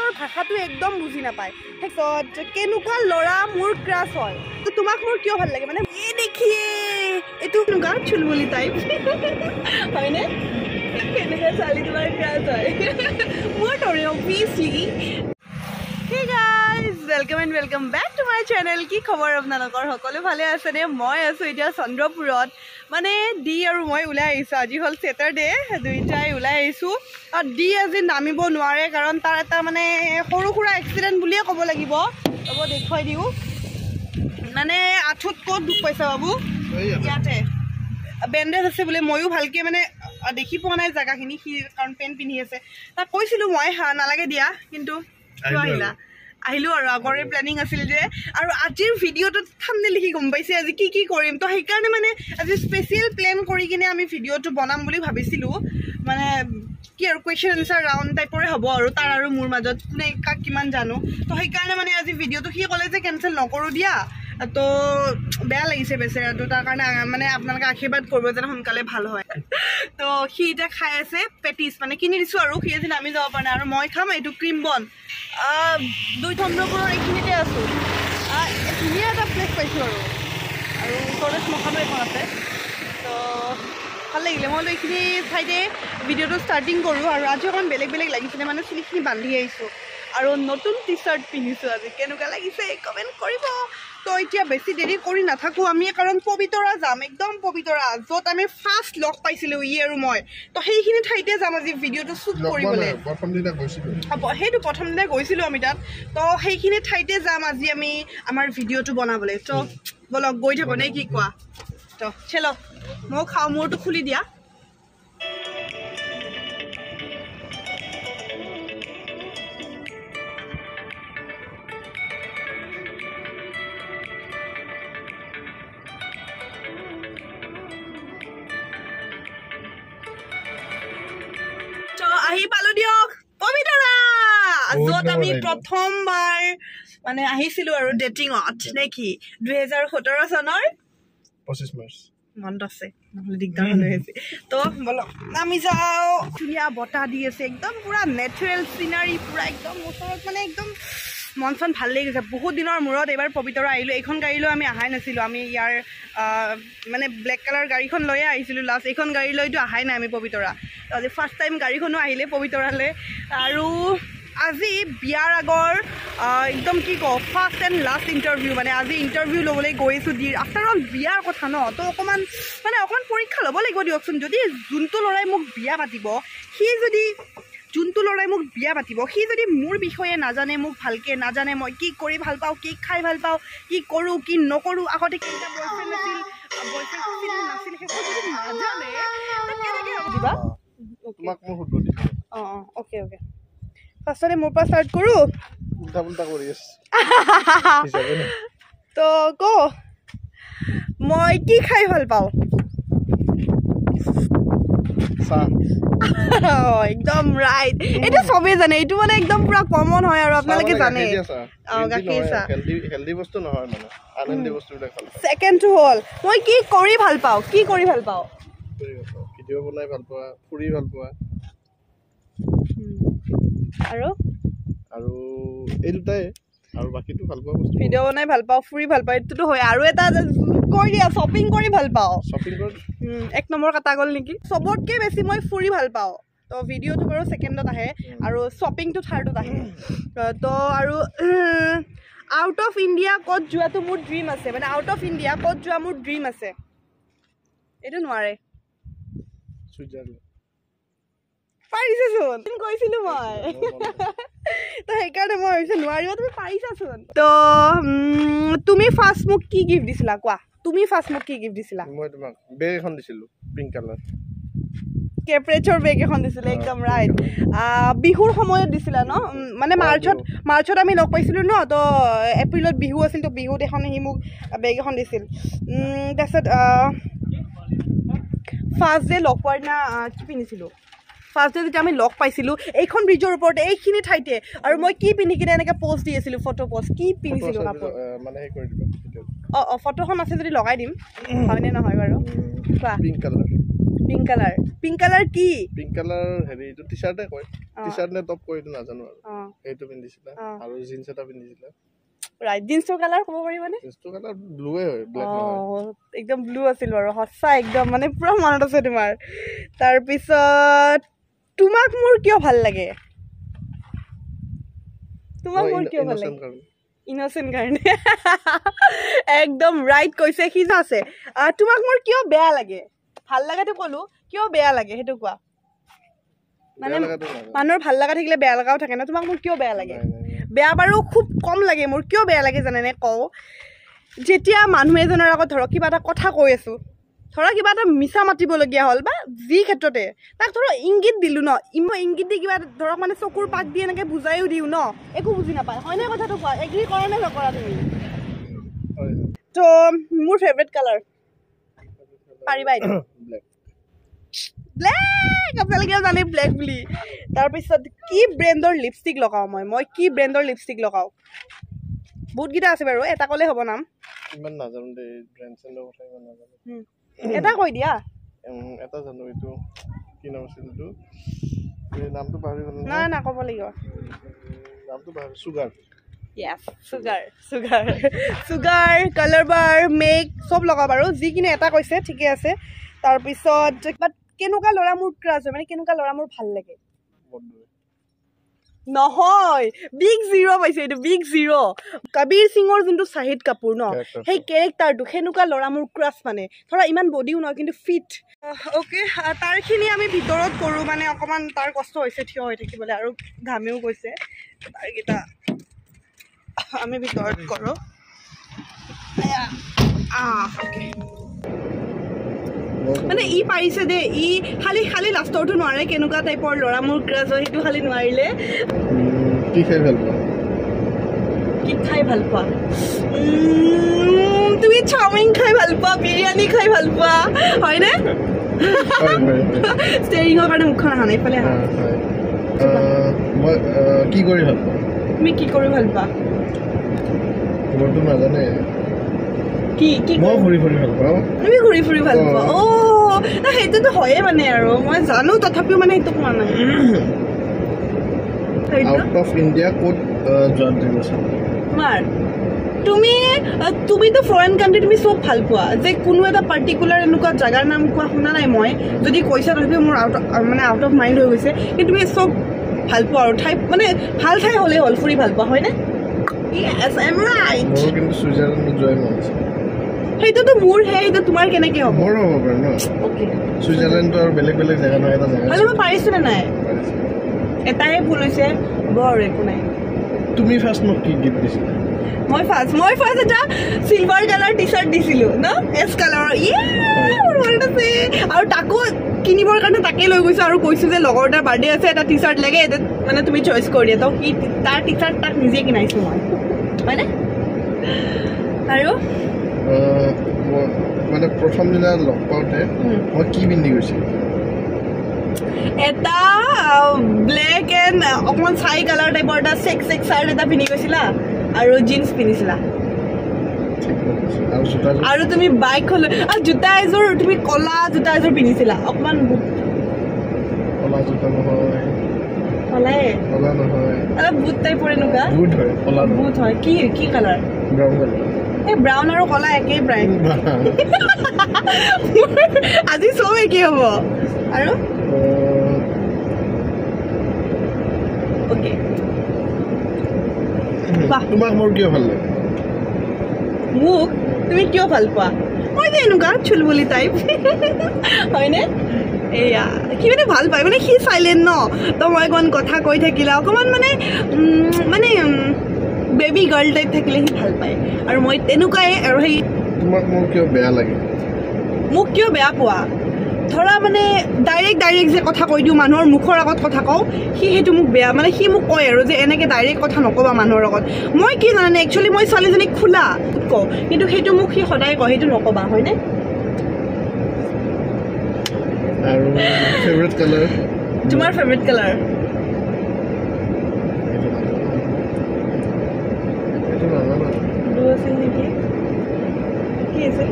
মোৰ ভাষাটো একদম বুজি নাপায় কেনেকুৱা ল'ৰা মোৰ ক্ৰাছ হয় তো তোমাক মোৰ কিয় ভাল লাগে মানে এই দেখিয়ে এইটো কেনেকুৱা চুলবুলি টাইপ হয়নে কেনেকুৱা ছোৱালী তোমাৰ ক্ৰাছ হয় মোৰ দৰে obviously Hey guys, welcome back to my channel. কি খবৰ আপোনালোকৰ সকলো ভালে আছে নে মই আছো এতিয়া চন্দ্ৰপুৰত মানে ডি আৰু মই ওলাই আহিছো আজি হল স্যাটাৰডে দুইটাই ওলাই আহিছো আৰু ডি আজি নামিব নোৱাৰে কাৰণ তাৰ এটা মানে সৰু খুৰা এক্সিডেন্ট বুলিয়ে ক'ব লাগিব হ'ব দেখুৱাই দিও মানে আঠুত ক'ত দুখ পাইছা বাবু ইয়াতে বেণ্ডেজ আছে বোলে ময়ো ভালকে মানে দেখি পোৱা নাই জায়গাখিনি কাৰণ পেন পিন্ধি আছে তাক কৈছিলো মই নালাগে দিয়া কিন্তু আহিলো আৰু আগৰে প্লেনিং আছিল যে আৰু আজিৰ ভিডিঅ'টোত থাম্বনেইল লিখি গম পাইছে আজি কি কৰিম তো সেইকাৰণে মানে আজি স্পেচিয়েল প্লেন কৰি কিনে আমি ভিডিঅ'টো বনাম বুলি ভাবিছিলোঁ মানে কি আৰু কুৱেশ্যন এনচাৰ ৰাউণ্ড টাইপৰে হ'ব আৰু তাৰ আৰু মোৰ মাজত কোনে কাক কিমান জানো তো সেইকাৰণে মানে আজি ভিডিঅ'টো সি ক'লে যে কেঞ্চেল নকৰোঁ দিয়া তো বেয়া লাগিছে বেচেৰাটো তাৰ কাৰণে মানে আপোনালোকে আশীৰ্বাদ কৰিব যেন সোনকালে ভাল হয় তো সি এতিয়া খাই আছে পেটিছ মানে কিনি দিছোঁ আৰু সি আজি নামি যাব পৰা নাই আৰু মই খাম এইটো ক্ৰীম বন দুই চন্দ্ৰপুৰৰ এইখিনিতে আছোঁ ধুনীয়া এটা প্লেচ পাইছোঁ আৰু ওচৰতে শ্মশানো এখন আছে তো ভাল লাগিলে মই এইখিনি ঠাইতে ভিডিঅ'টো ষ্টাৰ্টিং কৰোঁ আৰু আজি অকণ বেলেগ লাগিছিলে মানে চুলিখিনি বান্ধি আহিছোঁ আৰু নতুন টি চাৰ্ট পিন্ধিছোঁ আজি কেনেকুৱা লাগিছে কমেণ্ট কৰিব তো এতিয়া বেছি দেৰি কৰি নাথাকোঁ আমি কাৰণ পবিতৰা যাম একদম পবিতৰা য'ত আমি ফাৰ্ষ্ট লগ পাইছিলোঁ ই আৰু মই তো সেইখিনি ঠাইতে যাম আজি ভিডিঅ'টো শ্বুট কৰিবলৈ সেইটো প্ৰথম দিনা গৈছিলোঁ আমি তাত তো সেইখিনি ঠাইতে যাম আজি আমি আমাৰ ভিডিঅ'টো বনাবলৈ তো বলক গৈ থাকোঁ নে কি কোৱা তো চেলক মই খাওঁ মূৰটো খুলি দিয়া আহি পালো দিয়ক পবিতৰা য'ত আমি প্ৰথমবাৰ মানে আহিছিলোঁ আৰু ডেটিঙত নে কি 2017 চনৰ 25 মাৰ্চ মনত আছে নহ'লে দিগদাৰ হৈ আছে তো বলক নামি যাওঁ ধুনীয়া বতাহ দি আছে একদম পুৰা নেচাৰেল চিনাৰী পুৰা একদম ওচৰত মানে একদম মন চন ভাল লাগি গৈছে বহুত দিনৰ মূৰত এইবাৰ পবিতৰা আহিলোঁ এইখন গাড়ীলৈ আমি অহাই নাছিলোঁ আমি ইয়াৰ মানে ব্লেক কালাৰ গাড়ীখন লৈয়ে আহিছিলোঁ লাষ্ট এইখন গাড়ী লৈতো অহাই নাই আমি পবিতৰা আজি ফাৰ্ষ্ট টাইম গাড়ীখনো আহিলে পবিতৰালৈ আৰু আজি বিয়াৰ আগৰ একদম কি কওঁ ফাৰ্ষ্ট এণ্ড লাষ্ট ইণ্টাৰভিউ মানে আজি ইণ্টাৰভিউ ল'বলৈ গৈছোঁ দি আফটাৰ অল বিয়াৰ কথা ন তো অকণমান পৰীক্ষা ল'ব লাগিব দিয়কচোন যদি যোনটো ল'ৰাই মোক বিয়া পাতিব সি যদি মোৰ বিষয়ে নাজানে মোক ভালকৈ নাজানে মই কি কৰি ভাল পাওঁ কি খাই ভাল পাওঁ কি কৰোঁ কি নকৰোঁ আগতে কেইটা বয়ফ্ৰেণ্ড আছিল নাছিল সেইবোৰ যদি নাজানে কেনেকৈ হ'ব দিবা অঁ অ'কে ফাৰ্ষ্টতে মোৰ পৰা ষ্টাৰ্ট কৰোঁ তো ক মই কি খাই ভাল পাওঁ একদম ৰাইট এইটো চবেই জানে এইটো মানে একদম পুৰা কমন হয় আৰু আপোনালোকে জানে গাখীৰ চাহ ছেকেণ্ডটো হ'ল মই কি কৰি ভাল পাওঁ ভিডিঅ' বনাই ভাল পোৱা ফুৰি ভাল পোৱা আৰু এই দুটাই আৰু বাকীটো ভাল পোৱা বস্তু ভিডিঅ' বনাই ভাল পাওঁ ফুৰি ভাল পাওঁ এইটোতো হয় আৰু এটা কৈ দিয়া শ্বপিং কৰি ভাল পাওঁ এক নম্বৰ কাটা গ'ল নেকি চবতকৈ বেছি মই ফুৰি ভাল পাওঁ তো ভিডিঅ'টো বাৰু ছেকেণ্ডত আহে আৰু শ্বপিংটো থাৰ্ডত আহে তো আৰু আউট অফ ইণ্ডিয়া ক'ত যোৱাটো মোৰ ড্ৰিম আছে মানে আউট অফ ইণ্ডিয়া ক'ত যোৱা মোৰ ড্ৰিম আছে এইটো নোৱাৰে পাৰিছাচোন কৈছিলোঁ মই তো সেইকাৰণে মই ভাবিছোঁ নোৱাৰিব তুমি পাৰিছাচোন তো তুমি ফাৰ্ষ্ট মোক কি গিফ্ট দিছিলা কোৱা তুমি ফাৰ্ষ্ট মোক কি গিফ্ট দিছিলা মই তোমাক বেগ এখন দিছিলোঁ পিংক কালাৰ কেপ্ৰেচৰ বেগ এখন দিছিলে একদম ৰাইট বিহুৰ সময়ত দিছিলা ন মানে মাৰ্চত আমি লগ পাইছিলোঁ ন তো এপ্ৰিলত বিহু আছিল তো বিহুত এখন সি মোক বেগ এখন দিছিল তাৰপিছত ফাৰ্ষ্ট ডে লগ পোৱাৰ দিনা কি পিন্ধিছিলোঁ ফাৰ্ষ্ট ডে যেতিয়া আমি লগ পাইছিলোঁ এইখন ব্ৰিজৰ ওপৰতে এইখিনি ঠাইতে আৰু মই কি পিন্ধি কিনে এনেকৈ প'ষ্ট দি আছিলোঁ ফটো প'ষ্ট কি পিন্ধিছিলোঁ কাপোৰ ফটোখন আছে যদি লগাই দিম হয়নে নহয় বাৰু কোৱা পিংক কালাৰ কি পিংক কালাৰ হেৰি এইটো টি-শাৰ্টে কয় টি-শাৰ্ট নে টপ কয় এইটো নাজানো আৰু এইটো পিন্ধিছিলা আৰু জিন্স এটা পিন্ধিছিলা ৰাইট জিন্সৰ কালাৰ ক'ব পাৰিবানে জিন্সৰ কালাৰ ব্লুৱে হয় ব্লেক নহয় একদম ব্লু আছিল বাৰু সঁচা একদম মানে পুৰা মনত আছে তোমাৰ তাৰপিছত তোমাক মোৰ কিয় ভাল লাগে ইন'চেণ্ট কাৰণে একদম ৰাইট কৈছে সি আছে তোমাক মোৰ কিয় বেয়া লাগে ভাল লাগাটো ক'লো কিয় বেয়া লাগে সেইটো কোৱা মানে মানুহৰ ভাল লগা থাকিলে বেয়া লগাও থাকে ন তোমাক মোৰ কিয় বেয়া লাগে বেয়া বাৰু খুব কম লাগে মোৰ কিয় বেয়া লাগে জানেনে কওঁ যেতিয়া মানুহ এজনৰ আগত ধৰক কিবা এটা কথা কৈ আছোঁ ধৰক কিবা এটা মিছা মাতিবলগীয়া হ'ল বা যি ক্ষেত্ৰতে তাক ধৰক ইংগিত দিলোঁ ন ইংগিত দি কিবা ধৰক মানে চকুৰ পাক দি এনেকৈ বুজাইও দিওঁ ন একো বুজি নাপায় হয়নে কথাটো কোৱা এগ্ৰী কৰা নে নকৰা তুমি তো মোৰ ফেভৰেট কালাৰ পাৰিবা এইটো ব্লেক আপোনালোকে জানে ব্লেক বুলি তাৰপিছত কি ব্ৰেণ্ডৰ লিপষ্টিক লগাওঁ মই কি ব্ৰেণ্ডৰ লিপষ্টিক লগাওঁ বহুতকেইটা আছে বাৰু এটা ক'লে হ'ব নাম ইমান নাজানো দেই ব্ৰেণ্ড চেণ্ডৰ কথা ইমান নাজানো এটা কৈ দিয়া এটা জানো এইটো কি নাম আছিল এইটো নামটো পাহৰি গ'লো না ক'ব লাগিব নামটো পাহৰি sugar Yes, sugar, color bar, make, সব লগা বাৰু যিকিনে এটা কৈছে ঠিকে আছে তাৰপিছত বাট কেনেকুৱা ল'ৰা মোৰ ক্ৰাছ হয় মানে কেনেকুৱা ল'ৰা মোৰ ভাল লাগে নহয় বিগ জিৰ' পাইছে এইটো বিগ জিৰ' কবিৰ সিঙৰ যোনটো শাহিদ কাপুৰ ন সেই কেৰেক্টাৰটো সেনেকুৱা ল'ৰা মোৰ ক্ৰাছ মানে ধৰা ইমান বডিও নহয় কিন্তু ফিট অ'কে তাৰখিনি আমি ভিতৰত কৰোঁ মানে অকণমান তাৰ কষ্ট হৈছে থিয় হৈ থাকিবলৈ আৰু ঘামেও গৈছে তাৰকেইটা আমি ভিতৰত কৰোঁ মানে ই পাৰিছে দেই ই খালি লাষ্টৰটো নোৱাৰে কেনেকুৱা টাইপৰ ল'ৰা মোৰ ক্ৰাছ হয় সেইটো খালি নোৱাৰিলে কি খাই ভাল পোৱা তুমি চাওমিন খাই ভাল পোৱা বিৰিয়ানী খাই ভাল পোৱা হয়নে ষ্টেৰিঙৰ কাৰণে মুখখন অহা নাই এইফালে কি কৰি ভাল পোৱা তুমি কি কৰি ভাল পোৱা মোৰতো নাজানে কি মই ঘূৰি ভাল পাওঁ তুমি ঘূৰি ফুৰি ভাল পোৱা সেইটোতো হয়ে মানে আৰু মই জানো তথাপিও মানে সেইটো কোৱা নাই আউট অফ ইণ্ডিয়া ক'ত যোৱা ড্ৰিম আছে তোমাৰ তুমিতো ফৰেন কাণ্ট্ৰি তুমি চব ভাল পোৱা যে কোনো এটা পাৰ্টিকুলাৰ এনেকুৱা জেগাৰ নাম কোৱা শুনা নাই মই যদি কৈছা তথাপিও মোৰ আউট অফ মাইণ্ড হৈ গৈছে কিন্তু তুমি চব ভাল পোৱা আৰু ঠাই মানে ভাল ঠাই হ'লেই হ'ল ফুৰি ভাল পোৱা হয়নে সেইটোতো মোৰ সেইটো তোমাৰ কেনেকৈ হ'ব মোৰ হ'ব পাৰে ন ছুইজাৰলেণ্ডটো আৰু বেলেগ বেলেগ জেগা নহয় এটা জেগা মই পাৰিছোঁ নে নাই এটাই ভুল হৈছে হ'ব আৰু একো নাই তুমি ফাৰ্ষ্ট মোক কি গিফ্ট দিছিলা মই ফাৰ্ষ্ট এটা চিলভাৰ কালাৰ টি চাৰ্ট দিছিলোঁ ন এছ কালাৰৰ মনত আছে আৰু তাকো কিনিবৰ কাৰণে তাকে লৈ গৈছোঁ আৰু কৈছোঁ যে লগৰ এটাৰ বাৰ্থডে আছে এটা টি চাৰ্ট লাগে মানে তুমি চইচ কৰি দিয়া তো সি তাৰ টি চাৰ্ট তাক নিজে কিনাইছোঁ মই হয়নে আৰু মানে প্ৰথম দিনা লগ পাওঁতে মই কি পিন্ধি গৈছিলোঁ এটা ব্লেক এণ্ড অকণমান চাই কালাৰ টাইপৰ এটা চেক চাৰ্ট এটা পিন্ধি গৈছিলা আৰু জিন্স পিন্ধিছিলা আৰু তুমি বাইক লৈ আৰু জোতা এযোৰ তুমি কলা জোতা এযোৰ পিন্ধিছিলা অকণমান কলা জোতা নহয় অলপ বুট টাইপৰ এনেকুৱা বুট হয় কি কালাৰ এই ব্ৰাউন আৰু কলা একেই প্ৰায় আজি চব একেই হ'ব আৰু তোমাক মোৰ কিয় ভাল লাগে মোক তুমি কিয় ভাল পোৱা মই যে এনেকুৱা চুলবুলি টাইপ হয়নে এয়া সি মানে ভাল পায় মানে সি চাইলেণ্ট ন তো মই অকণমান কথা কৈ থাকিলে অকণমান মানে বেবী গাৰ্ল টাইপ থাকিলে সি ভাল পায় আৰু মই তেনেকুৱাই আৰু সেই তোমাক মোৰ কিয় বেয়া লাগে মোক কিয় বেয়া পোৱা ধৰা মানে ডাইৰেক্ট যে কথা কৈ দিওঁ মানুহৰ মুখৰ আগত কথা কওঁ সি সেইটো মোক বেয়া মানে সি মোক কয় আৰু যে এনেকৈ ডাইৰেক্ট কথা নক'বা মানুহৰ আগত মই কি জানানে একচুৱেলি মই ছোৱালীজনীক খোলা কওঁ কিন্তু সেইটো মোক সি সদায় কয় সেইটো নক'বা হয়নে আৰু ফেভৰেট কালাৰ তোমাৰ ফেভৰেট কালাৰ ব্লু আছিল নেকি কি আছিল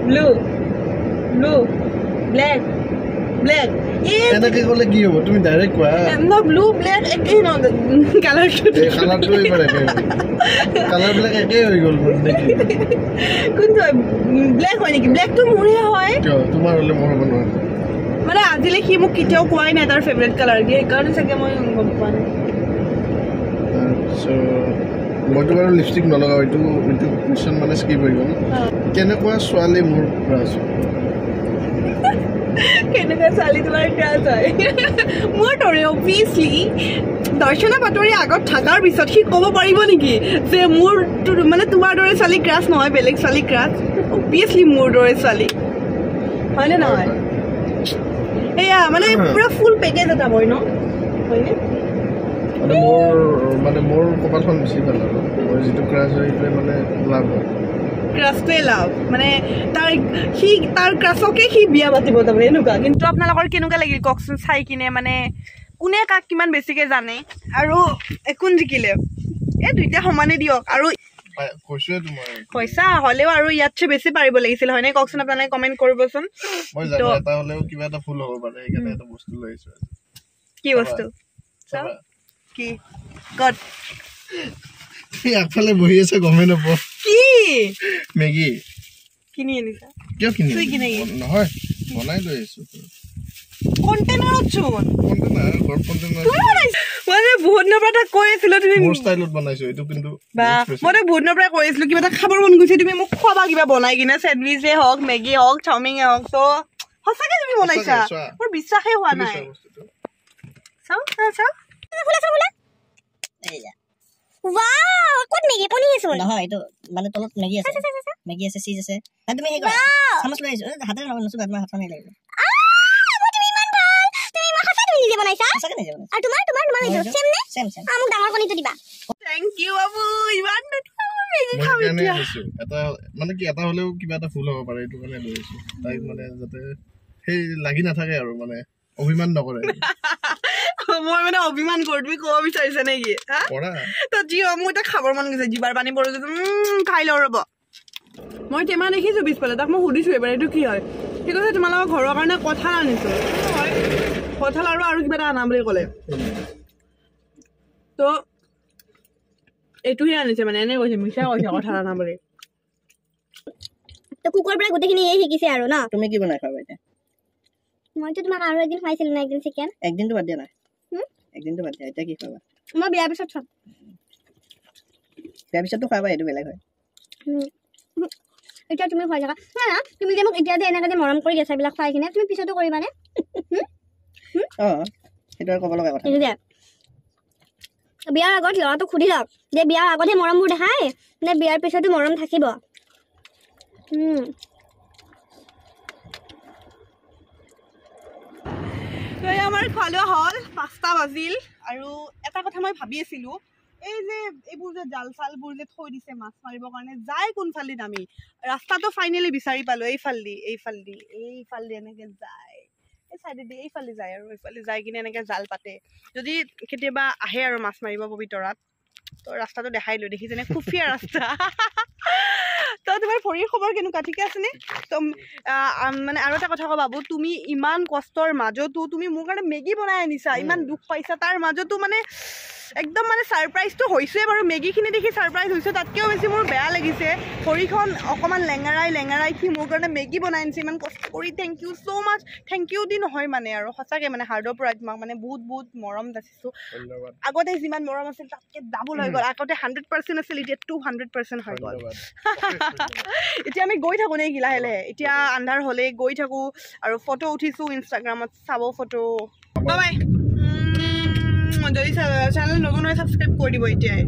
ব্লু ব্লেক এনেকে ক'লে কি হ'ব তুমি ডাইৰেক্ট কোৱা ন ব্লু ব্লেক একেই ন কালাৰটো কালাৰটো এইবাৰ একে কালাৰবিলাক একেই হৈ গ'ল নেকি কোনটো ব্লেক হয় নেকি ব্লেকটো মোৰহে হয় কিয় তোমাৰ হ'লে মোৰ হ'ব নোৱাৰে মানে আজিলে সি মোক কেতিয়াও কোৱাই নাই তাৰ ফেভৰেট কালাৰ কি সেইকাৰণে চাগে মই গম পোৱা নাই মইতো বাৰু লিপষ্টিক নলগাওঁ এইটো কুৱেশ্যন মানে স্কিপ হৈ গ'ল কেনেকুৱা ছোৱালী মোৰ ক্ৰাছ কেনেকুৱা ছোৱালী তোমাৰ ক্ৰাছ হয় মোৰ দৰে অভিয়াছলি দৰ্শনা পাটোৱাৰী আগত থকাৰ পিছত সি ক'ব পাৰিব নেকি যে মোৰ মানে তোমাৰ দৰে ছোৱালী ক্ৰাছ নহয় বেলেগ ছোৱালী ক্ৰাছ অভিয়াছলি মোৰ দৰে ছোৱালী হয়নে নহয় এয়া মানে পুৰা ফুল পেকেজ এটা হয় ন হয়নে মোৰ কপালখন বেছি ভাল আৰু মই যিটো ক্ৰাছ হয় সেইটোৱে মানে লাভ হয় ক্ৰাছটোৱে লাভ মানে তাৰ ক্ৰাছকে সি বিয়া পাতিব তাৰমানে এনেকুৱা কিন্তু আপোনালোকৰ কেনেকুৱা লাগিল কওকচোন চাই কিনে মানে কোনে কাক কিমান বেছিকে জানে আৰু কোন জিকিলে এই দুইটা সমানে দিয়ক আৰু পইচা হ'লেও আৰু ইয়াতছে বেছি পাৰিব লাগিছিল হয়নে কওকচোন আপোনালোকে কমেণ্ট কৰিবচোন কি বস্তু কি গড আগফালে বহি আছে গমে নাপাওঁ কি মেগী কিনি আনিছা কিয় কিনি নহয় বনাই লৈ আহিছো কণ্টেনাৰত চোন মানে বহুত দিনৰ পৰা তাক কৈ আছিলো তুমি মোৰ ষ্টাইলত বনাইছো এইটো কিন্তু মই তাক বহুত দিনৰ পৰা কৈ আছিলো কিবা এটা খাবৰ মন গৈছে তুমি মোক খোৱাবা কিবা বনাই কিনে চেণ্ডউইচে হওক মেগী হওক চাওমিনে হওক ত' সঁচাকে তুমি বনাইছা মোৰ বিশ্বাসেই হোৱা নাই চাও চাও Wow, what Maggie? Pony is one. No, itu mana tolong Maggie আছে. Maggie আছে, cheese আছে. Nah, তুমি হেই কৰা. চামুচ লৈ আহিছো. হাতে নছো বাদ মই হাত নাই লাগিব. মই তুমি ইমান ভাল. তুমি ইমান খাছা তুমি নিজে বনাইছা? খাছা নিজে বনাইছা. আৰু তোমাৰ এইটো সেম নে? সেম. মোক ডাঙৰ কণীটো দিবা. Thank you Abu. ইমান মেগী খাবি দিয়া. এটা মানে কি এটা হলেও কিবা এটা ফুল হ'ব পাৰে এইটো কাৰণে লৈ আহিছো. তাইক মানে যাতে সেই লাগি না থাকে আৰু মানে অভিমান নকৰে মই মানে অভিমান কৰো তুমি ক'ব বিচাৰিছা নেকি তো জিঅ মোৰ এটা খাবৰ মন গৈছে জিবাৰ পানী পৰি গৈছে খাই লওঁ ৰ'ব মই টেমা দেখিছো পিছফালে তাক মই সুধিছো এবাৰ এইটো কি হয় ঠিক আছে তোমালোকৰ ঘৰৰ কাৰণে কঁঠাল আনিছো কঁঠাল আৰু কিবা এটা আনা বুলি ক'লে তো এইটোহে আনিছে মানে এনে কৈছে মিছা কৈছে কঁঠাল আনা বুলি তো কুকুৰৰ পৰা গোটেইখিনি এই শিকিছে আৰু না তুমি কি বনাই খাবা এতিয়া মইতো তোমাক আৰু একদিন খাইছিলো না একদিন চিকেন একদিনটো বাদ দিয়া না একদিনটো বাদ দিয়া এতিয়া কি খাবা মই বিয়াৰ পিছত খাম বিয়াৰ পিছততো খাবা এইটো বেলেগ হয় এতিয়া তুমি খাই থাকা না তুমি যে মোক এতিয়া যে এনেকৈ যে মৰম কৰি গেছা বিলাক খাই কিনে তুমি পিছতো কৰিবানে সেইটো ক'ব লগা কথা বিয়াৰ আগত ল'ৰাটোক সুধি লওক যে বিয়াৰ আগতহে মৰমবোৰ দেখায় নে বিয়াৰ পিছতো মৰম থাকিব তো আমাৰ খোৱা লোৱা হ'ল 5টা বাজিল আৰু এটা কথা মই ভাবি আছিলো এই যে এইবোৰ যে জাল চালবোৰ যে থৈ দিছে মাছ মাৰিবৰ কাৰণে যাই কোনফালে নামি ৰাস্তাটো ফাইনেলি বিচাৰি পালো এইফালদি এনেকে যায় এই চাইডেদি এইফালে যায় আৰু এইফালে যাই কিনে এনেকে জাল পাতে যদি কেতিয়াবা আহে আৰু মাছ মাৰিব পবিতৰাত তো ৰাস্তাটো দেখাই লৈ দেখি যেনে খুফিয়া ৰাস্তা তো তোমাৰ ভৰিৰ খবৰ কেনেকুৱা ঠিকে আছেনে তো মানে আৰু এটা কথা কওঁ বাবু তুমি ইমান কষ্টৰ মাজতো তুমি মোৰ কাৰণে মেগী বনাই আনিছা ইমান দুখ পাইছা তাৰ মাজতো মানে একদম মানে ছাৰপ্ৰাইজটো হৈছে বাৰু মেগীখিনি দেখি ছাৰপ্ৰাইজ হৈছে তাতকৈও বেছি মোৰ বেয়া লাগিছে ভৰিখন অকণমান লেঙাৰাই সি মোৰ কাৰণে মেগী বনাই আনিছে ইমান কষ্ট কৰি thank you so' much thank you দি নহয় মানে আৰু সঁচাকৈ মানে হাৰ্ডৰ পৰা তোমাক মানে বহুত মৰম যাচিছোঁ আগতে যিমান মৰম আছিল তাতকৈ ডাবল হৈ গ'ল আগতে 100% আছিল এতিয়া 200% হৈ গ'ল এতিয়া আমি গৈ থাকোঁ নে কি লাহে লাহে এতিয়া আন্ধাৰ হ'লে গৈ থাকোঁ আৰু ফটো উঠিছোঁ ইনষ্টাগ্ৰামত চাব ফটো বাই যদি চেনেল নতুন হয় ছাবস্ক্ৰাইব কৰি দিব এতিয়াই